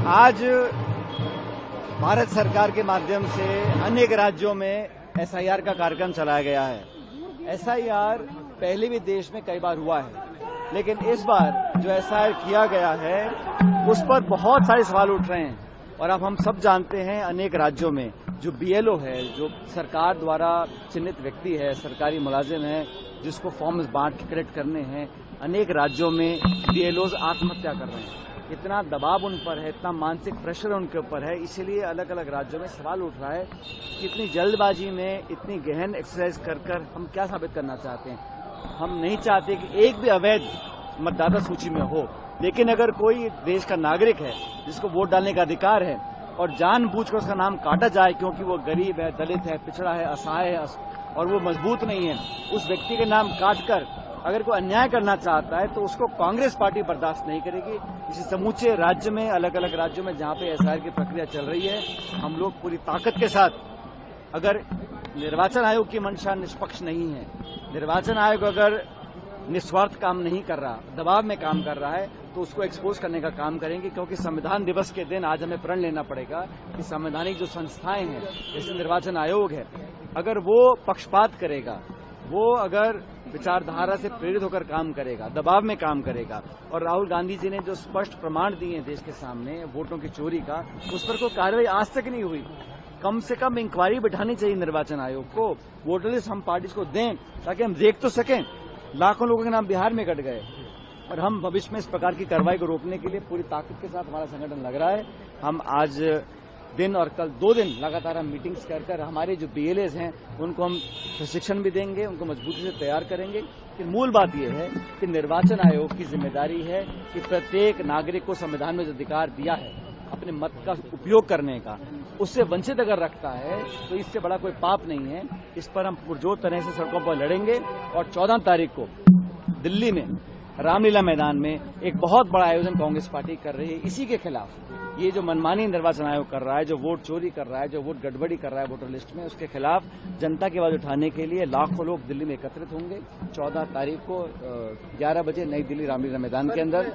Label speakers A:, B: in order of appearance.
A: आज भारत सरकार के माध्यम से अनेक राज्यों में एसआईआर का कार्यक्रम चलाया गया है। एसआईआर पहले भी देश में कई बार हुआ है, लेकिन इस बार जो एसआईआर किया गया है उस पर बहुत सारे सवाल उठ रहे हैं। और अब हम सब जानते हैं अनेक राज्यों में जो बीएलओ है, जो सरकार द्वारा चिन्हित व्यक्ति है, सरकारी मुलाजिम है, जिसको फॉर्म्स बांट के कलेक्ट करने हैं, अनेक राज्यों में बीएलओज आत्महत्या कर रहे हैं। इतना दबाव उन पर है, इतना मानसिक प्रेशर उनके ऊपर है, इसीलिए अलग अलग राज्यों में सवाल उठ रहा है कि इतनी जल्दबाजी में इतनी गहन एक्सरसाइज कर हम क्या साबित करना चाहते हैं। हम नहीं चाहते कि एक भी अवैध मतदाता सूची में हो, लेकिन अगर कोई देश का नागरिक है जिसको वोट डालने का अधिकार है और जानबूझकर उसका नाम काटा जाए क्योंकि वो गरीब है, दलित है, पिछड़ा है, असहाय है और वो मजबूत नहीं है, उस व्यक्ति के नाम काटकर अगर कोई अन्याय करना चाहता है तो उसको कांग्रेस पार्टी बर्दाश्त नहीं करेगी। इसी समूचे राज्य में, अलग अलग राज्यों में जहां पे एसआईआर की प्रक्रिया चल रही है, हम लोग पूरी ताकत के साथ, अगर निर्वाचन आयोग की मंशा निष्पक्ष नहीं है, निर्वाचन आयोग अगर निस्वार्थ काम नहीं कर रहा, दबाव में काम कर रहा है, तो उसको एक्सपोज करने का काम करेंगे। क्योंकि संविधान दिवस के दिन आज हमें प्रण लेना पड़ेगा कि संवैधानिक जो संस्थाएं हैं, जैसे निर्वाचन आयोग है, अगर वो पक्षपात करेगा, वो अगर विचारधारा से प्रेरित होकर काम करेगा, दबाव में काम करेगा, और राहुल गांधी जी ने जो स्पष्ट प्रमाण दिए हैं देश के सामने वोटों की चोरी का, उस पर कोई कार्रवाई आज तक नहीं हुई। कम से कम इंक्वायरी बिठानी चाहिए निर्वाचन आयोग को, वोटर लिस्ट हम पार्टीज को दें ताकि हम देख तो सकें। लाखों लोगों के नाम बिहार में कट गए और हम भविष्य में इस प्रकार की कार्रवाई को रोकने के लिए पूरी ताकत के साथ हमारा संगठन लग रहा है। हम आज दिन और कल 2 दिन लगातार हम मीटिंग्स कर हमारे जो बीएलएज हैं उनको हम प्रशिक्षण भी देंगे, उनको मजबूती से तैयार करेंगे। लेकिन मूल बात यह है कि निर्वाचन आयोग की जिम्मेदारी है कि प्रत्येक नागरिक को संविधान में जो अधिकार दिया है अपने मत का उपयोग करने का, उससे वंचित अगर रखता है तो इससे बड़ा कोई पाप नहीं है। इस पर हम पुरजोर तरह से सड़कों पर लड़ेंगे और 14 तारीख को दिल्ली में रामलीला मैदान में एक बहुत बड़ा आयोजन कांग्रेस पार्टी कर रही है इसी के खिलाफ। ये जो मनमानी निर्वाचन आयोग कर रहा है, जो वोट चोरी कर रहा है, जो वोट गड़बड़ी कर रहा है वोटर लिस्ट में, उसके खिलाफ जनता की आवाज उठाने के लिए लाखों लोग दिल्ली में एकत्रित होंगे 14 तारीख को 11 बजे नई दिल्ली रामलीला मैदान के अंदर।